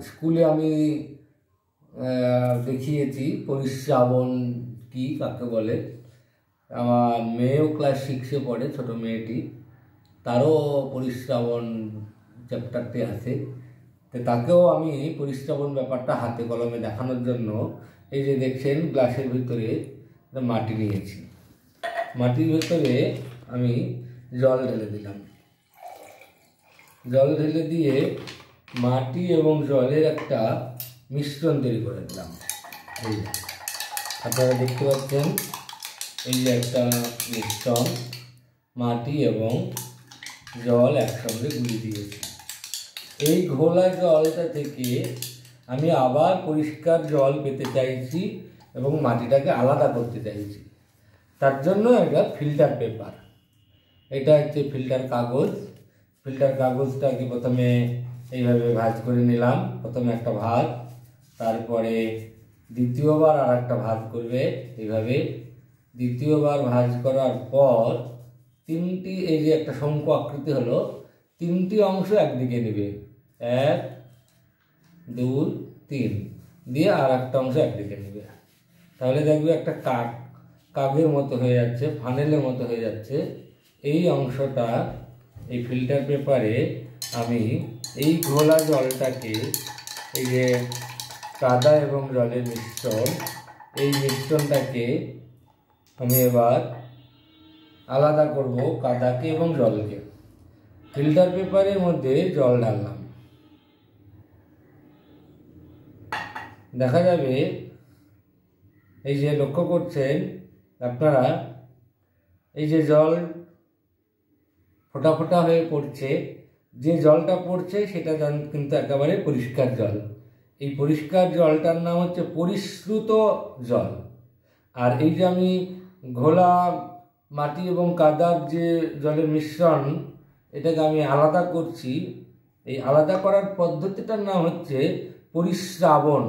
স্কুলে আমি দেখিয়েছি পরিশ্রাবণ কি কাকে বলে। আমার মেয়েও ক্লাস 6-এ পড়ে, ছোট মেয়েটি, তারও পরিশ্রাবণ চ্যাপ্টারটি আছে। তো তাকেও আমি পরিশ্রাবণ ব্যাপারটা হাতে কলমে দেখানোর জন্য এই যে দেখছেন গ্লাসের ভিতরে মাটি নিয়েছি। মাটির ভেতরে আমি জল ঢেলে দিলাম। জল ঢেলে দিয়ে মাটি এবং জলের একটা মিশ্রণ তৈরি করে দিলাম। এই আপনারা দেখতে পাচ্ছেন, এই যে একটা মিশ্রণ, মাটি এবং জল একসঙ্গে গুলি দিয়েছি। এই ঘোলা জলটা থেকে আমি আবার পরিষ্কার জল পেতে চাইছি এবং মাটিটাকে আলাদা করতে চাইছি। তার জন্য এটা ফিল্টার পেপার, এটা হচ্ছে ফিল্টার কাগজ। ফিল্টার কাগজটাকে প্রথমে এইভাবে ভাঁজ করে নিলাম, প্রথমে একটা ভাঁজ, তারপরে দ্বিতীয়বার আর একটা ভাঁজ করবে এইভাবে। দ্বিতীয়বার ভাঁজ করার পর তিনটি, এই যে একটা শঙ্কু আকৃতি হলো, তিনটি অংশ একদিকে নেবে, 1 2 3 দিয়ে আর একটা অংশ একদিকে নেবে। তাহলে দেখবে একটা কাগের মতো হয়ে যাচ্ছে, ফানেলের মতো হয়ে যাচ্ছে। এই অংশটা এই ফিল্টার পেপারে আমি এই ঘোলা জলটাকে, এই যে কাদা এবং জলের মিশ্রণ, এই মিশ্রণটাকে আমি এবার আলাদা করব কাদাকে এবং জলকে। ফিল্টার পেপারের মধ্যে জল ঢাললাম, দেখা যাবে এই যে লক্ষ্য করছেন আপনারা, এই যে জল ফোঁটা ফোঁটা হয়ে পড়ছে, যে জলটা পড়ছে সেটা কিন্তু একেবারে পরিষ্কার জল। এই পরিষ্কার জলটার নাম হচ্ছে পরিশ্রুত জল। আর এই যে আমি ঘোলা মাটি এবং কাদার যে জলের মিশ্রণ, এটাকে আমি আলাদা করছি। এই আলাদা করার পদ্ধতিটার নাম হচ্ছে পরিশ্রাবণ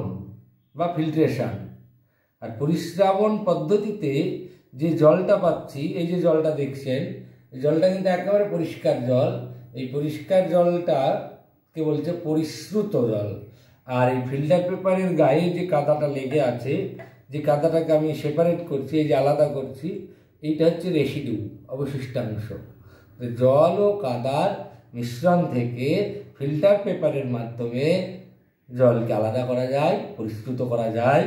বা ফিল্ট্রেশন। আর পরিশ্রাবণ পদ্ধতিতে যে জলটা পাচ্ছি, এই যে জলটা দেখছেন, এই জলটা কিন্তু একেবারে পরিষ্কার জল। এই পরিষ্কার জলটাকে বলছে পরিশ্রুত জল। আর এই ফিল্টার পেপারের গায়ে যে কাদাটা লেগে আছে, যে কাদাটাকে আমি সেপারেট করছি, এই যে আলাদা করছি, এইটা হচ্ছে রেসিডিউ, অবশিষ্টাংশ। জল ও কাদার মিশ্রণ থেকে ফিল্টার পেপারের মাধ্যমে জলকে আলাদা করা যায়, পরিশ্রুত করা যায়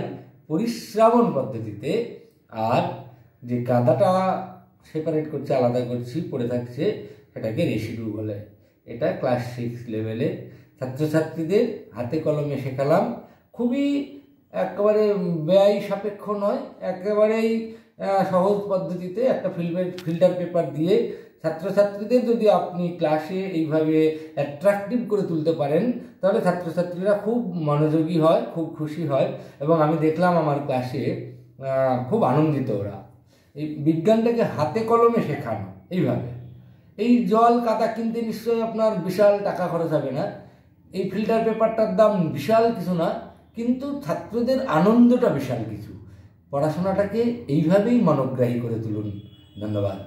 পরিশ্রাবণ পদ্ধতিতে। আর যে কাদাটা সেপারেট করছে, আলাদা করছি, পড়ে থাকছে, সেটাকে রেসিডিউ বলে। এটা ক্লাস 6 লেভেলে ছাত্রছাত্রীদের হাতে কলমে শেখালাম। খুবই একেবারে ব্যয় সাপেক্ষ নয়, একেবারেই সহজ পদ্ধতিতে একটা ফিল্টার পেপার দিয়ে ছাত্রছাত্রীদের যদি আপনি ক্লাসে এইভাবে অ্যাট্রাকটিভ করে তুলতে পারেন, তাহলে ছাত্রছাত্রীরা খুব মনোযোগী হয়, খুব খুশি হয়। এবং আমি দেখলাম আমার ক্লাসে খুব আনন্দিত ওরা। এই বিজ্ঞানটাকে হাতে কলমে শেখানো এইভাবে। এই জল কাদা কিনতে নিশ্চয়ই আপনার বিশাল টাকা খরচ হবে না, এই ফিল্টার পেপারটার দাম বিশাল কিছু না, কিন্তু ছাত্রদের আনন্দটা বিশাল কিছু। পড়াশোনাটাকে এইভাবেই মনোগ্রাহী করে তুলুন। ধন্যবাদ।